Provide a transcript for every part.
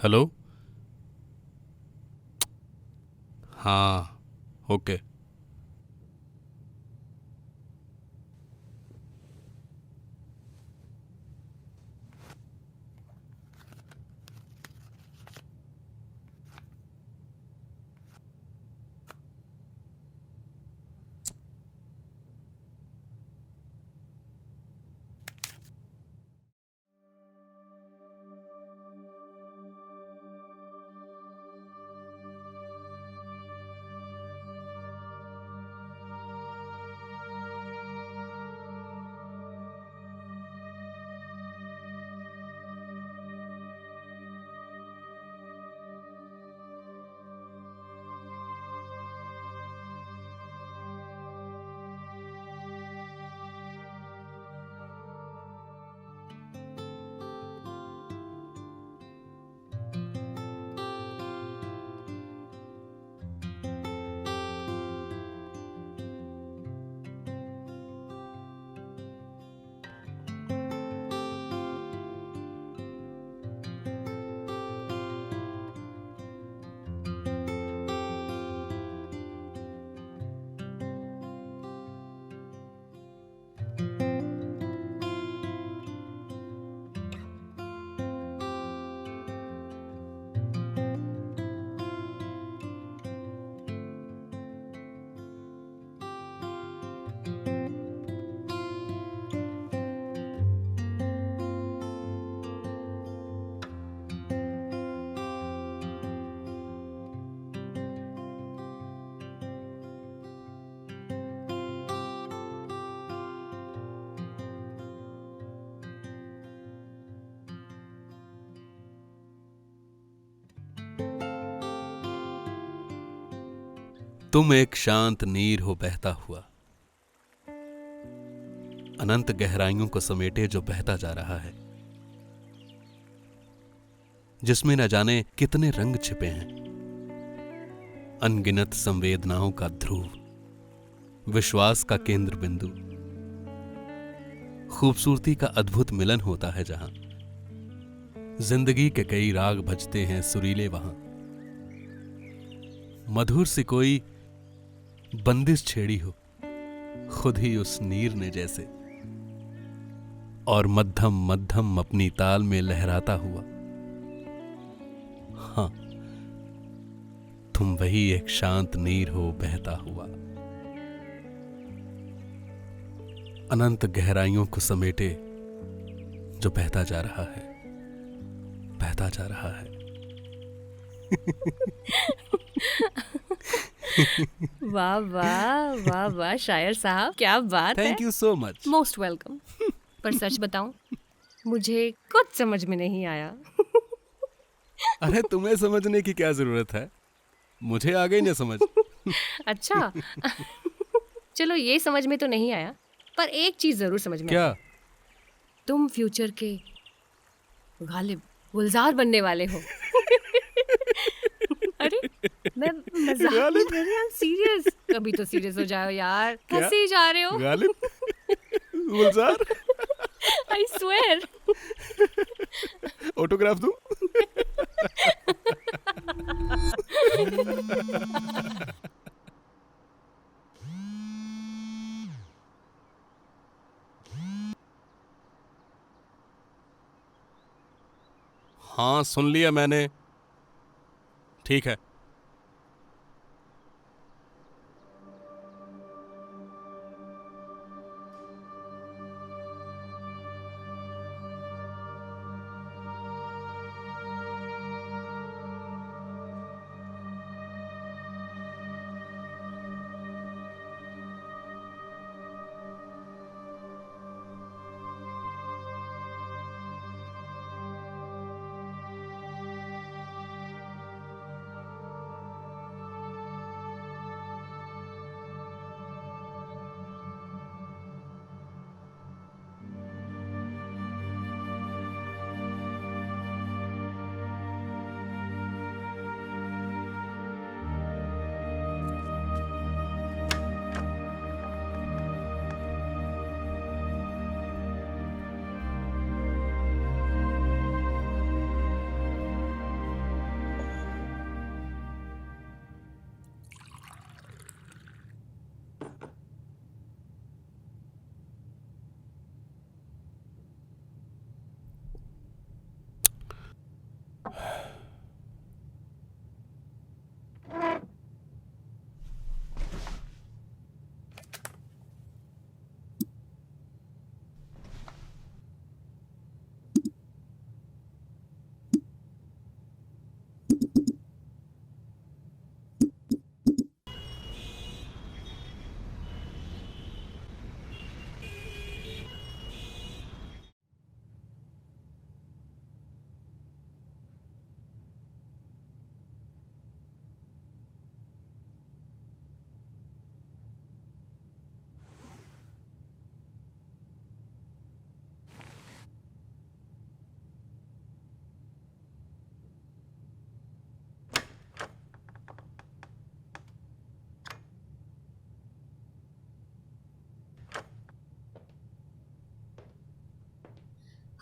Hello. हाँ, okay. तुम एक शांत नीर हो बहता हुआ, अनंत गहराइयों को समेटे जो बहता जा रहा है, जिसमें न जाने कितने रंग छिपे हैं। अनगिनत संवेदनाओं का ध्रुव, विश्वास का केंद्र बिंदु, खूबसूरती का अद्भुत मिलन होता है जहां जिंदगी के कई राग बजते हैं सुरीले वहां। मधुर सी कोई बंदिश छेड़ी हो खुद ही उस नीर ने जैसे, और मध्यम मध्यम अपनी ताल में लहराता हुआ। हाँ, तुम वही एक शांत नीर हो बहता हुआ, अनंत गहराइयों को समेटे जो बहता जा रहा है, बहता जा रहा है। वाह वाह वाह वाह शायर साहब, क्या बात है। Thank you so much. Most welcome. पर सच बताऊं, मुझे कुछ समझ में नहीं आया। अरे तुम्हें समझने की क्या जरूरत है, मुझे आ गई ना समझ। अच्छा। चलो ये समझ में तो नहीं आया, पर एक चीज जरूर समझ में क्या? आई। तुम फ्यूचर के गालिब गुलजार बनने वाले हो। अरे मैं मजाक नहीं गालिब? कर रही, आई एम सीरियस। कभी तो सीरियस हो जाओ यार, क्या? हंसे ही जा रहे हो। Ghalib? Gulzar? I swear. Autograph दूं? हाँ, सुन लिया मैंने। ठीक है।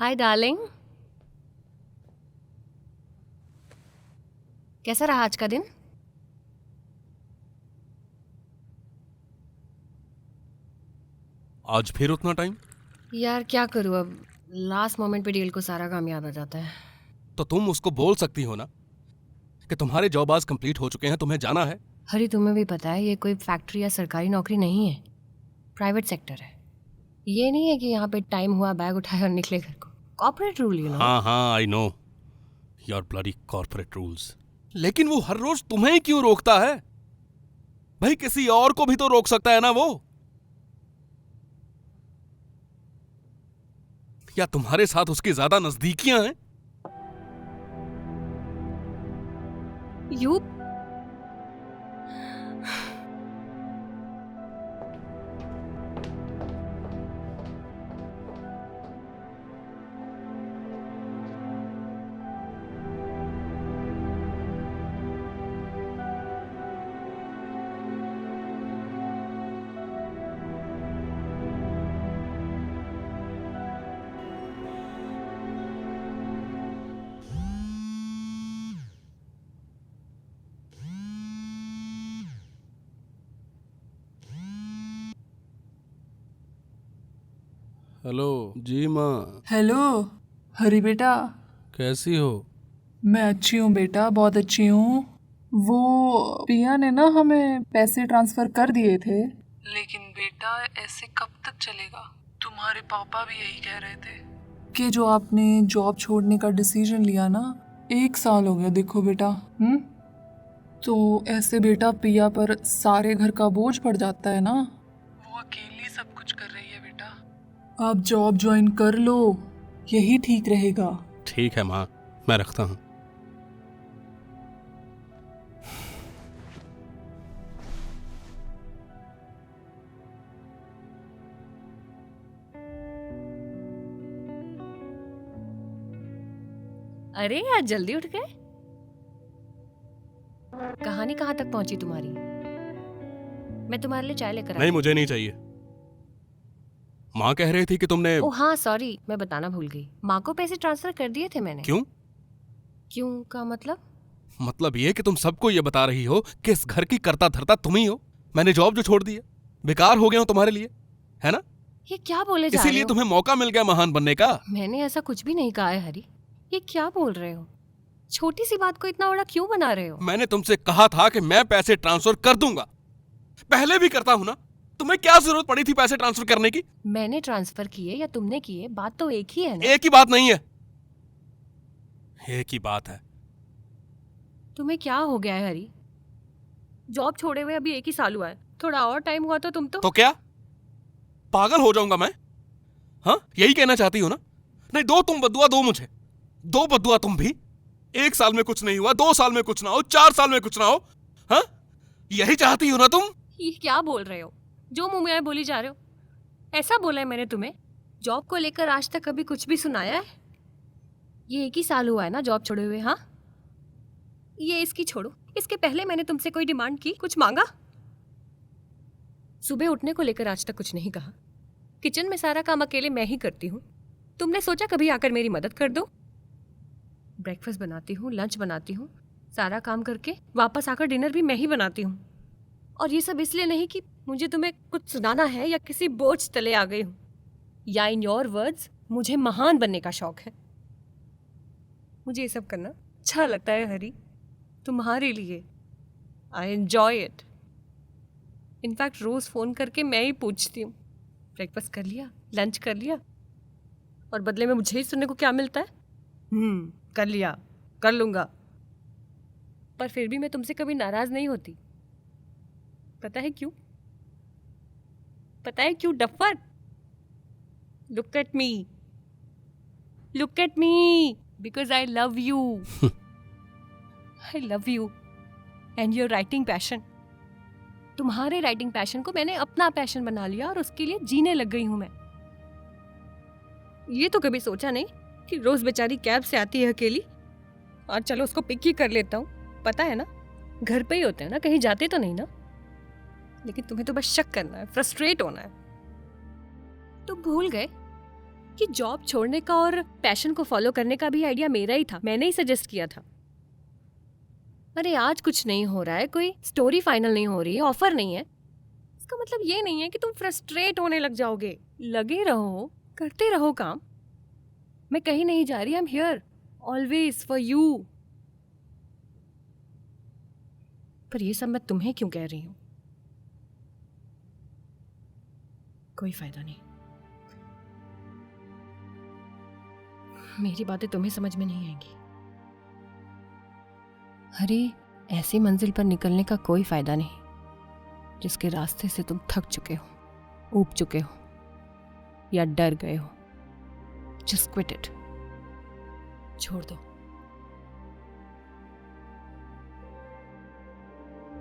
हाय डार्लिंग, कैसा रहा आज का दिन? आज फिर उतना टाइम? यार क्या करूँ अब, लास्ट मोमेंट पे डील को सारा काम याद आ जाता है। तो तुम उसको बोल सकती हो ना कि तुम्हारे जॉब आज कंप्लीट हो चुके हैं, तुम्हें जाना है। हरी, तुम्हें भी पता है ये कोई फैक्ट्री या सरकारी नौकरी नहीं है, प्राइवेट सेक्टर है। ये नहीं है कि यहाँ पे टाइम हुआ बैग उठाया और निकले घर को। Corporate rule, you know. हाँ हाँ, I know your bloody corporate rules. लेकिन वो हर रोज तुम्हें ही क्यों रोकता है? भाई किसी और को भी तो रोक सकता है ना वो। या तुम्हारे साथ उसकी ज्यादा नजदीकियां हैं? यू हेलो जी माँ, हेलो हरी बेटा। कैसी हो? मैं अच्छी हूँ बेटा, बहुत अच्छी हूँ। वो पिया ने ना हमें पैसे ट्रांसफर कर दिए थे। लेकिन बेटा ऐसे कब तक चलेगा? तुम्हारे पापा भी यही कह रहे थे कि जो आपने जॉब छोड़ने का डिसीजन लिया ना, 1 साल हो गया देखो बेटा। तो ऐसे बेटा पिया पर सारे घर का बोझ पड़ जाता है ना। वो अकेली सब कुछ कर रही है बेटा। आप जॉब ज्वाइन कर लो, यही ठीक रहेगा। ठीक है माँ, मैं रखता हूँ। अरे आज जल्दी उठ गए। कहानी कहाँ तक पहुंची तुम्हारी? मैं तुम्हारे लिए चाय लेकर आई। नहीं, मुझे नहीं चाहिए। माँ कह रही थी कि तुमने। ओ हाँ सॉरी, मैं बताना भूल गई। माँ को पैसे ट्रांसफर कर दिए थे मैंने। क्यों? क्यों का मतलब? मतलब ये कि तुम सबको ये बता रही हो कि इस घर की कर्ता धर्ता तुम ही हो। मैंने जॉब जो छोड़ दी है, बेकार हो गया हूं तुम्हारे लिए, है ना? ये क्या बोले जा रहे इसीलिए हो? तुम्हें मौका मिल गया महान बनने का। मैंने ऐसा कुछ भी नहीं कहा है हरी। ये क्या बोल रहे हो? छोटी सी बात को इतना बड़ा क्यों बना रहे हो? मैंने तुमसे कहा था कि मैं पैसे ट्रांसफर कर दूंगा, पहले भी करता हूं ना। तुम्हें क्या जरूरत पड़ी थी पैसे ट्रांसफर करने की? मैंने ट्रांसफर किए या तुमने किए, बात तो एक ही है ना। एक ही बात नहीं है, एक ही बात है। तुम्हें क्या हो गया है हरी? जॉब छोड़े हुए अभी 1 ही साल हुआ है, थोड़ा और टाइम हुआ तो क्या पागल हो जाऊंगा मैं? हाँ, यही कहना चाहती हो ना? नहीं, दो तुम बदुआ, दो मुझे, दो बदुआ तुम भी। 1 साल में कुछ नहीं हुआ, 2 साल में कुछ ना हो, 4 साल में कुछ ना हो। हाँ, यही चाहती हो ना तुम? ये क्या बोल रहे हो? जो मुंह में आए बोली जा रहे हो। ऐसा बोला है मैंने तुम्हें? जॉब को लेकर आज तक कभी कुछ भी सुनाया है? ये 1 ही साल हुआ है ना जॉब छोड़े हुए। हाँ, ये इसकी छोड़ो, इसके पहले मैंने तुमसे कोई डिमांड की, कुछ मांगा? सुबह उठने को लेकर आज तक कुछ नहीं कहा। किचन में सारा काम अकेले मैं ही करती हूँ। तुमने सोचा कभी आकर मेरी मदद कर दो? ब्रेकफास्ट बनाती हूँ, लंच बनाती हूँ, सारा काम करके वापस आकर डिनर भी मैं ही बनाती हूँ। और ये सब इसलिए नहीं कि मुझे तुम्हें कुछ सुनाना है या किसी बोझ तले आ गई हूँ, या इन योर वर्ड्स मुझे महान बनने का शौक है। मुझे ये सब करना अच्छा लगता है हरी, तुम्हारे लिए। I enjoy it. इनफैक्ट रोज फोन करके मैं ही पूछती हूँ, ब्रेकफास्ट कर लिया, लंच कर लिया, और बदले में मुझे ही सुनने को क्या मिलता है? कर लिया, कर लूंगा। पर फिर भी मैं तुमसे कभी नाराज नहीं होती। पता है क्यों? पता है क्यों duffer? Look at me, look at me, because I love you. I love you and your writing passion. तुम्हारे राइटिंग पैशन को मैंने अपना पैशन बना लिया और उसके लिए जीने लग गई हूं मैं। ये तो कभी सोचा नहीं कि रोज बेचारी कैब से आती है अकेली, और चलो उसको पिक ही कर लेता हूँ। पता है ना, घर पे ही होते हैं ना, कहीं जाते तो नहीं ना। लेकिन तुम्हें तो बस शक करना है, फ्रस्ट्रेट होना है। तुम भूल गए कि जॉब छोड़ने का और पैशन को फॉलो करने का भी आइडिया मेरा ही था, मैंने ही सजेस्ट किया था। अरे आज कुछ नहीं हो रहा है, कोई स्टोरी फाइनल नहीं हो रही है, ऑफर नहीं है, इसका मतलब ये नहीं है कि तुम फ्रस्ट्रेट होने लग जाओगे। लगे रहो, करते रहो काम। मैं कहीं नहीं जा रही, I am here always for you. पर ये सब मैं तुम्हें क्यों कह रही हूं? कोई फायदा नहीं, मेरी बातें तुम्हें समझ में नहीं आएंगी। अरे ऐसी मंजिल पर निकलने का कोई फायदा नहीं जिसके रास्ते से तुम थक चुके हो, ऊब चुके हो या डर गए हो। जस्ट क्विट इट, छोड़ दो।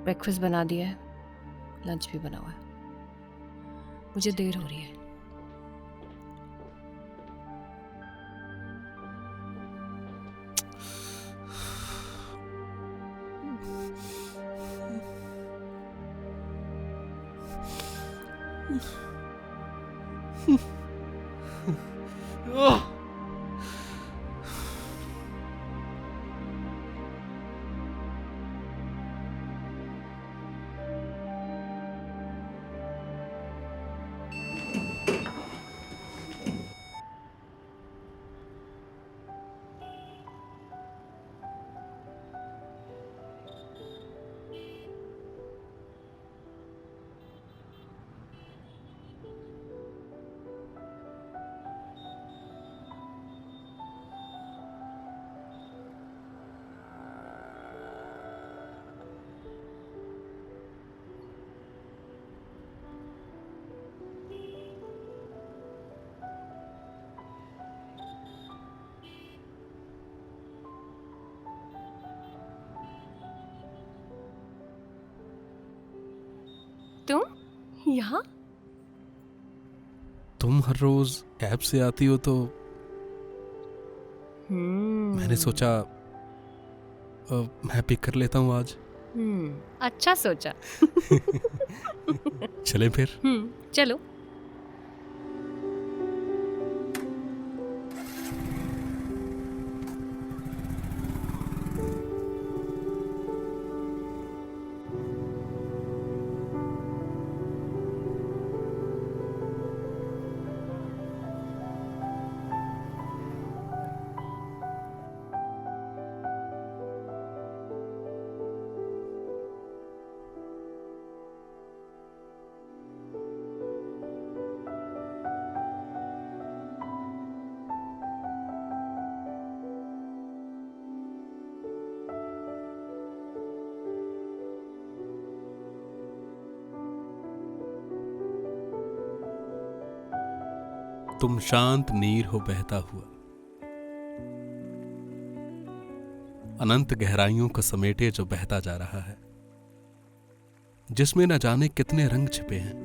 ब्रेकफास्ट बना दिया है, लंच भी बना हुआ है, मुझे देर हो रही है। ओह! तुम यहाँ? तुम हर रोज कैब से आती हो तो मैंने सोचा मैं पिक कर लेता हूँ आज। अच्छा सोचा। चले फिर। चलो। तुम शांत नीर हो बहता हुआ, अनंत गहराइयों को समेटे जो बहता जा रहा है, जिसमें न जाने कितने रंग छिपे हैं,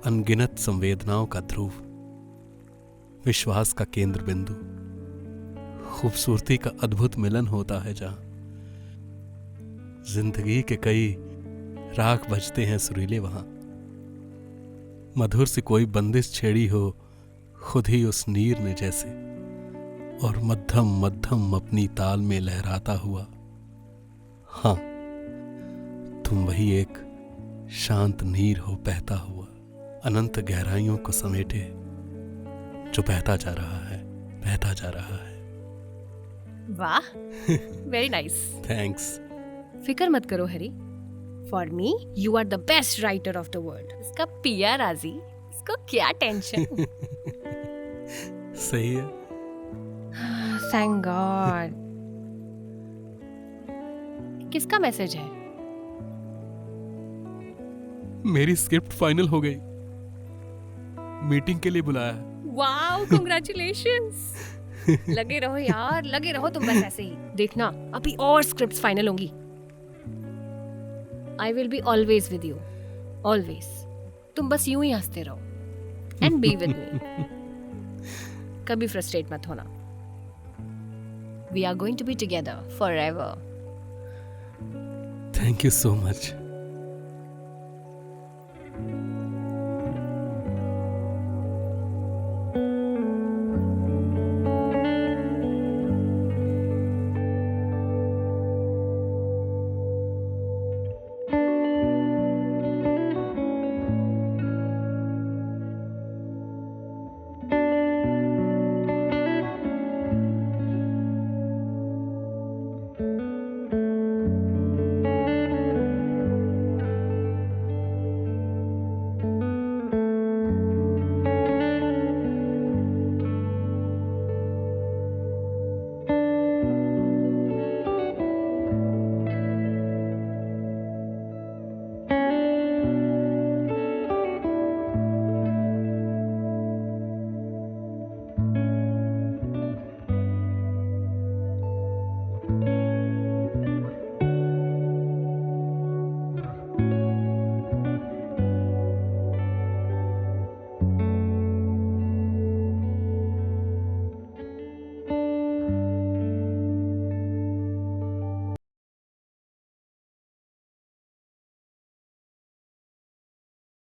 अनगिनत संवेदनाओं का ध्रुव, विश्वास का केंद्र बिंदु, खूबसूरती का अद्भुत मिलन होता है, जहां जिंदगी के कई राग बजते हैं सुरीले, वहां मधुर से कोई बंदिश छेड़ी हो खुद ही उस नीर ने जैसे, और मध्यम मध्यम अपनी ताल में लहराता हुआ। हाँ, तुम वही एक शांत नीर हो बहता हुआ, अनंत गहराइयों को समेटे जो बहता जा रहा है, बहता जा रहा है। वाह, वेरी नाइस। थैंक्स। फिक्र मत करो Hari, for me you are the best writer of the world. इसका पिया राजी, इसको क्या टेंशन। सही है। Thank God. किसका मैसेज है? मेरी स्क्रिप्ट फाइनल हो गई, मीटिंग के लिए बुलाया है। Wow, congratulations. लगे रहो यार, लगे रहो तुम बस ऐसे ही। देखना अभी और स्क्रिप्ट्स फाइनल होंगी। I will be always with you, always. तुम बस यूं ही हंसते रहो एंड बी विद मी। कभी फ्रस्ट्रेट मत होना। We are going to be together forever. Thank you so much.